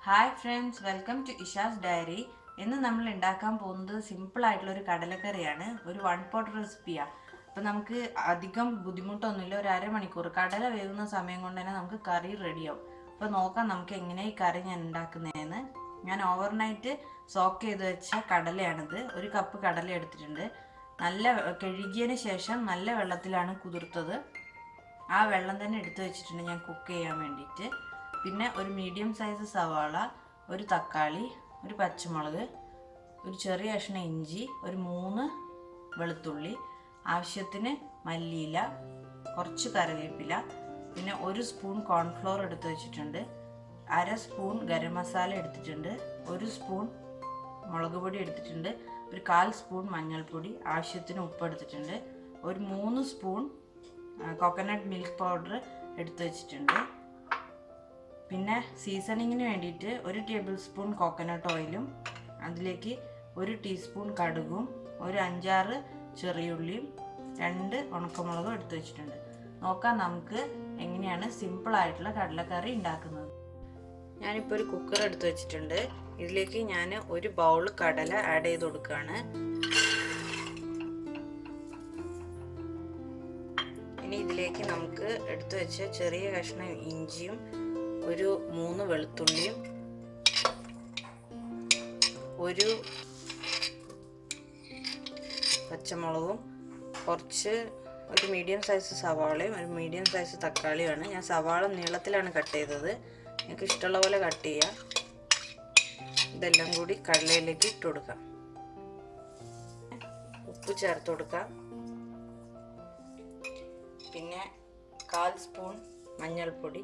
Hi friends, welcome to Isha's Diary. ഇന്ന് നമ്മൾ ഉണ്ടാക്കാൻ പോകുന്നത് സിമ്പിൾ ആയിട്ടുള്ള ഒരു കടലക്കറിയാണ്. ഒരു വൺ പോട്ട് റെസിപ്പിയാണ്. അപ്പോൾ നമുക്ക് അധികം ബുദ്ധിമുട്ടൊന്നുമില്ല. ഒരു അരമണിക്കൂർ കടല വേവുന്ന സമയം കൊണ്ട് തന്നെ നമുക്ക് കറി റെഡിയാവും. അപ്പോൾ നോക്കാം നമുക്ക് എങ്ങനെ ഈ കറി ഞാൻ ഉണ്ടാക്കുന്നതെന്ന്. ഞാൻ ഓവർനൈറ്റ് സോക്ക് ചെയ്ത് വെച്ച കടലയാണിത്. ഒരു കപ്പ് കടല എടുത്തിട്ടുണ്ട്. നല്ല കഴുകിയതിന് ശേഷം നല്ല വെള്ളത്തിലാണ് കുതിർത്തത്. ആ വെള്ളം തന്നെ എടുത്തു വെച്ചിട്ടുണ്ട് ഞാൻ കുക്ക് ചെയ്യാൻ വേണ്ടിയിട്ട്. പിന്നെ ഒരു മീഡിയം സൈസ് സവാള, ഒരു തക്കാളി, ഒരു പച്ചമുളക്, ഒരു ചെറിയ കഷ്ണം ഇഞ്ചി, ഒരു 3 വെളുത്തുള്ളി, ആവശ്യത്തിന് മല്ലിയില, കുറച്ച് കറിവേപ്പില, പിന്നെ 1 സ്പൂൺ കോൺഫ്ലോർ എടുത്ത് വെച്ചിട്ടുണ്ട്, 1/2 സ്പൂൺ ഗരം മസാല എടുത്തിട്ടുണ്ട്, 1 സ്പൂൺ മുളക് പൊടി എടുത്തിട്ടുണ്ട്, ഒരു 1/4 സ്പൂൺ മഞ്ഞൾപ്പൊടി, ആവശ്യത്തിന് ഉപ്പ് എടുത്തിട്ടുണ്ട്, ഒരു 3 സ്പൂൺ കോക്കനട്ട് മിൽക്ക് പൗഡർ എടുത്ത് വെച്ചിട്ടുണ്ട്. പിന്നെ സീസണിങ്ങിന് വേണ്ടിയിട്ട് 1 ടേബിൾ സ്പൂൺ കോക്കനട്ട് ഓയിലും അതിലേക്ക് 1 ടീസ്പൂൺ കടുകും ഒരു 5-6 ചെറിയുള്ളിയും 2 ഉണക്കമുളകും എടുത്ത് വെച്ചിട്ടുണ്ട്. നോക്കാം നമുക്ക് എങ്ങനെയാണ് സിമ്പിളായിട്ടുള്ള കടലക്കറി ഉണ്ടാക്കുന്നത്. ഞാനിപ്പോൾ ഒരു കുക്കർ എടുത്ത് വെച്ചിട്ടുണ്ട്. ഇതിലേക്ക് ഞാൻ ഒരു ബൗൾ കടല ആഡ് ചെയ്ത് കൊടുക്കുകയാണ്. ഇനി ഇതിലേക്ക് നമുക്ക് എടുത്തു വെച്ച ചെറിയ കഷ്ണം ഇഞ്ചിയും ഒരു 3 വെളുത്തുള്ളിയും ഒരു പച്ചമുളകും ഒരു മീഡിയം സൈസ് സവാളയും ഒരു മീഡിയം സൈസ് തക്കാളിയുമാണ്. ഞാൻ സവാള നീളത്തിലാണ് കട്ട് ചെയ്തത്. നിങ്ങൾക്ക് ഇഷ്ടമുള്ള പോലെ കട്ട് ചെയ്യാം. ഇതെല്ലാം കൂടി കടലയിലേക്ക് ഇട്ട് കൊടുക്കാം. ഉപ്പ് ചേർത്ത് കൊടുക്കാം. പിന്നെ 1/4 സ്പൂൺ മഞ്ഞൾപ്പൊടി.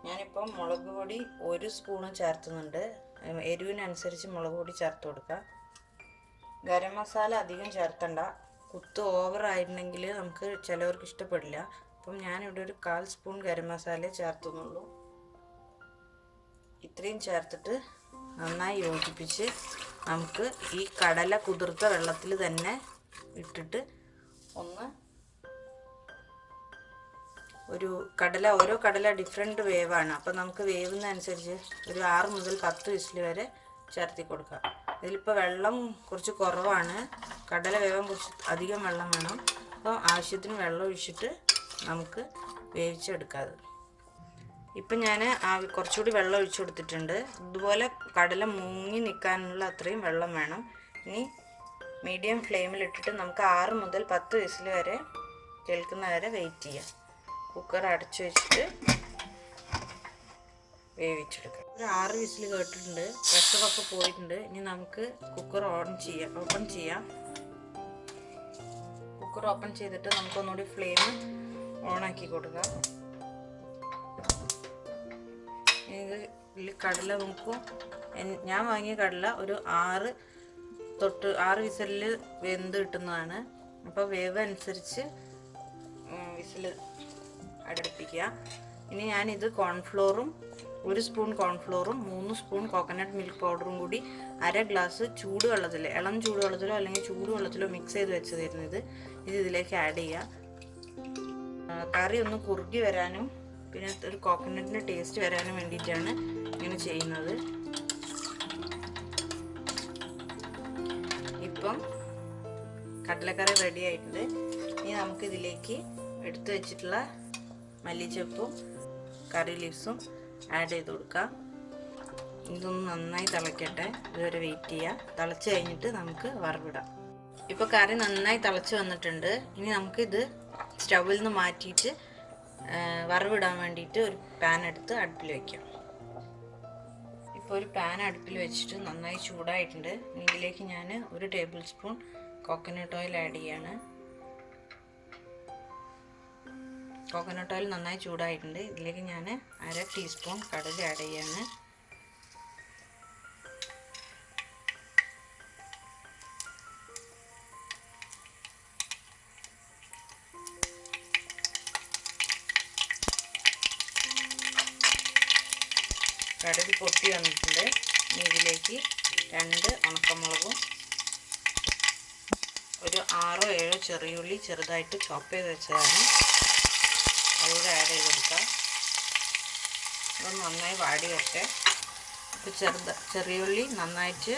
ഞാനിപ്പം മുളക് പൊടി 1 സ്പൂണ് ചേർത്തുന്നുണ്ട്. എരിവിനനുസരിച്ച് മുളക് പൊടി ചേർത്ത് കൊടുക്കുക. ഗരം മസാല അധികം ചേർത്തണ്ട. കുത്ത് ഓവർ ആയിട്ടുണ്ടെങ്കിൽ നമുക്ക് ചിലവർക്ക് ഇഷ്ടപ്പെടില്ല. അപ്പം ഞാനിവിടെ ഒരു 1/4 സ്പൂൺ ഗരം മസാല ചേർത്തുന്നുള്ളൂ. ഇത്രയും ചേർത്തിട്ട് നന്നായി യോജിപ്പിച്ച് നമുക്ക് ഈ കടല കുതിർത്ത വെള്ളത്തിൽ തന്നെ ഇട്ടിട്ട് ഓരോ കടല ഡിഫറെൻറ്റ് വേവാണ്. അപ്പം നമുക്ക് വേവുന്നതനുസരിച്ച് ഒരു 6 മുതൽ 10 വിസിൽ വരെ ചേർത്തി കൊടുക്കാം. ഇതിലിപ്പോൾ വെള്ളം കുറച്ച് കുറവാണ്. കടല വേവാൻ കുറച്ച് അധികം വെള്ളം വേണം. അപ്പോൾ ആവശ്യത്തിന് വെള്ളം ഒഴിച്ചിട്ട് നമുക്ക് വേവിച്ചെടുക്കാം. ഇപ്പം ഞാൻ കുറച്ചുകൂടി വെള്ളം ഒഴിച്ചു കൊടുത്തിട്ടുണ്ട്. ഇതുപോലെ കടല മുങ്ങി നിൽക്കാനുള്ള അത്രയും വെള്ളം വേണം. ഇനി മീഡിയം ഫ്ലെയിമിലിട്ടിട്ട് നമുക്ക് 6 മുതൽ 10 വിസിൽ വരെ കേൾക്കുന്ന വരെ വെയിറ്റ് ചെയ്യാം. കുക്കർ അടച്ചു വെച്ചിട്ട് വേവിച്ചെടുക്കാം. ഒരു 6 വിസിൽ കേട്ടിട്ടുണ്ട്. പ്രഷറൊക്കെ പോയിട്ടുണ്ട്. ഇനി നമുക്ക് കുക്കർ ഓപ്പൺ ചെയ്യാം. കുക്കർ ഓപ്പൺ ചെയ്തിട്ട് നമുക്കൊന്നുകൂടി ഫ്ലെയിം ഓണാക്കി കൊടുക്കാം. ഇതിൽ കടല നോക്കും. ഞാൻ വാങ്ങിയ കടല ഒരു 6 വിസിലിൽ വെന്ത് കിട്ടുന്നതാണ്. അപ്പോൾ വേവ് അനുസരിച്ച് വിസിൽ അടുപ്പിക്കുക. ഇനി ഞാനിത് കോൺഫ്ലോറും 1 സ്പൂൺ കോൺഫ്ലോറും 3 സ്പൂൺ കോക്കനട്ട് മിൽക്ക് പൗഡറും കൂടി 1/2 ഗ്ലാസ് ചൂടുവെള്ളത്തിൽ, ഇളം ചൂടുവെള്ളത്തിലോ അല്ലെങ്കിൽ ചൂടുവെള്ളത്തിലോ മിക്സ് ചെയ്ത് വെച്ചതായിരുന്നു. ഇത് ഇതിലേക്ക് ആഡ് ചെയ്യുക. കറി ഒന്ന് കുറുകി വരാനും പിന്നെ ഒരു കോക്കനട്ടിൻ്റെ ടേസ്റ്റ് വരാനും വേണ്ടിയിട്ടാണ് ഇങ്ങനെ ചെയ്യുന്നത്. ഇപ്പം കടലക്കറി റെഡി ആയിട്ടുണ്ട്. ഇനി നമുക്കിതിലേക്ക് എടുത്തു വെച്ചിട്ടുള്ള മല്ലിച്ചപ്പും കറി ലീവ്സും ആഡ് ചെയ്ത് കൊടുക്കാം. ഇതൊന്ന് നന്നായി തിളയ്ക്കട്ടെ. ഇതുവരെ വെയിറ്റ് ചെയ്യുക. തിളച്ച് കഴിഞ്ഞിട്ട് നമുക്ക് വറവിടാം. ഇപ്പോൾ കറി നന്നായി തിളച്ച് വന്നിട്ടുണ്ട്. ഇനി നമുക്കിത് സ്റ്റൗവിൽ നിന്ന് മാറ്റിയിട്ട് വറവിടാൻ വേണ്ടിയിട്ട് ഒരു പാൻ എടുത്ത് അടുപ്പിൽ വയ്ക്കാം. ഇപ്പോൾ ഒരു പാൻ അടുപ്പിൽ വെച്ചിട്ട് നന്നായി ചൂടായിട്ടുണ്ട്. ഇതിലേക്ക് ഞാൻ 1 table spoon coconut oil add ചെയ്യാണ്. കോക്കനട്ട് ഓയിൽ നന്നായി ചൂടായിട്ടുണ്ട്. ഇതിലേക്ക് ഞാൻ 1/2 ടീസ്പൂൺ കടുക് ആഡ് ചെയ്യാണ്. കടുക് പൊട്ടി വന്നിട്ടുണ്ട്. ഇനി ഇതിലേക്ക് 2 ഉണക്കമുളകും ഒരു 6-7 ചെറിയുള്ളി ചെറുതായിട്ട് ചോപ്പ് ചെയ്ത് വെച്ചതാണ്. അതുകൂടെ ആഡ് ചെയ്ത് കൊടുക്കാം. ഇതൊന്ന് നന്നായി വാടി വരട്ടെ. ഇപ്പോൾ ചെറിയുള്ളി നന്നായിട്ട്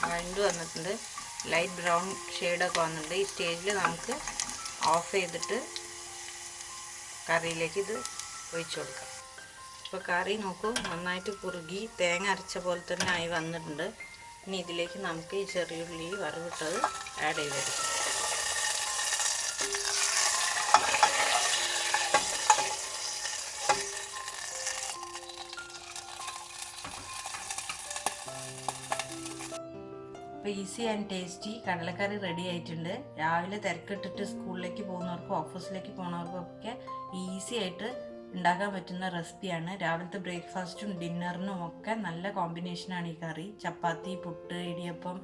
വഴണ്ട് വന്നിട്ടുണ്ട്. ലൈറ്റ് ബ്രൗൺ ഷെയ്ഡൊക്കെ വന്നിട്ടുണ്ട്. ഈ സ്റ്റേജിൽ നമുക്ക് ഓഫ് ചെയ്തിട്ട് കറിയിലേക്ക് ഇത് ഒഴിച്ചു കൊടുക്കാം. ഇപ്പോൾ കറി നോക്കൂ, നന്നായിട്ട് കുറുകി തേങ്ങ അരച്ച പോലെ തന്നെ ആയി വന്നിട്ടുണ്ട്. ഇനി ഇതിലേക്ക് നമുക്ക് ഈ ചെറിയുള്ളി വറവിട്ടത് ആഡ് ചെയ്തെടുക്കാം. അപ്പോൾ ഈസി ആൻഡ് ടേസ്റ്റി കടലക്കറി റെഡി ആയിട്ടുണ്ട്. രാവിലെ തിരക്കിട്ടിട്ട് സ്കൂളിലേക്ക് പോകുന്നവർക്കും ഓഫീസിലേക്ക് പോകുന്നവർക്കും ഒക്കെ ഈസി ആയിട്ട് ഉണ്ടാക്കാൻ പറ്റുന്ന റെസിപ്പിയാണ്. രാവിലത്തെ ബ്രേക്ക്ഫാസ്റ്റും ഡിന്നറിനും ഒക്കെ നല്ല കോമ്പിനേഷനാണ് ഈ കറി. ചപ്പാത്തി, പുട്ട്, ഇടിയപ്പം,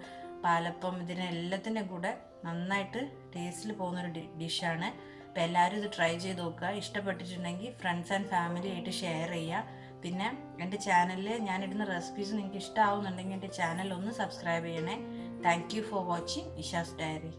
പാലപ്പം ഇതിനെല്ലാത്തിൻ്റെ കൂടെ നന്നായിട്ട് ടേസ്റ്റിൽ പോകുന്നൊരു ഡിഷാണ്. അപ്പോൾ എല്ലാവരും ഇത് ട്രൈ ചെയ്ത് നോക്കുക. ഇഷ്ടപ്പെട്ടിട്ടുണ്ടെങ്കിൽ ഫ്രണ്ട്സ് ആൻഡ് ഫാമിലി ആയിട്ട് ഷെയർ ചെയ്യുക. പിന്നെ എൻ്റെ ചാനലിൽ ഞാനിടുന്ന റെസിപ്പീസ് നിങ്ങൾക്ക് ഇഷ്ടമാവുന്നുണ്ടെങ്കിൽ എൻ്റെ ചാനൽ ഒന്ന് സബ്സ്ക്രൈബ് ചെയ്യണേ. Thank you for watching Isha's diary.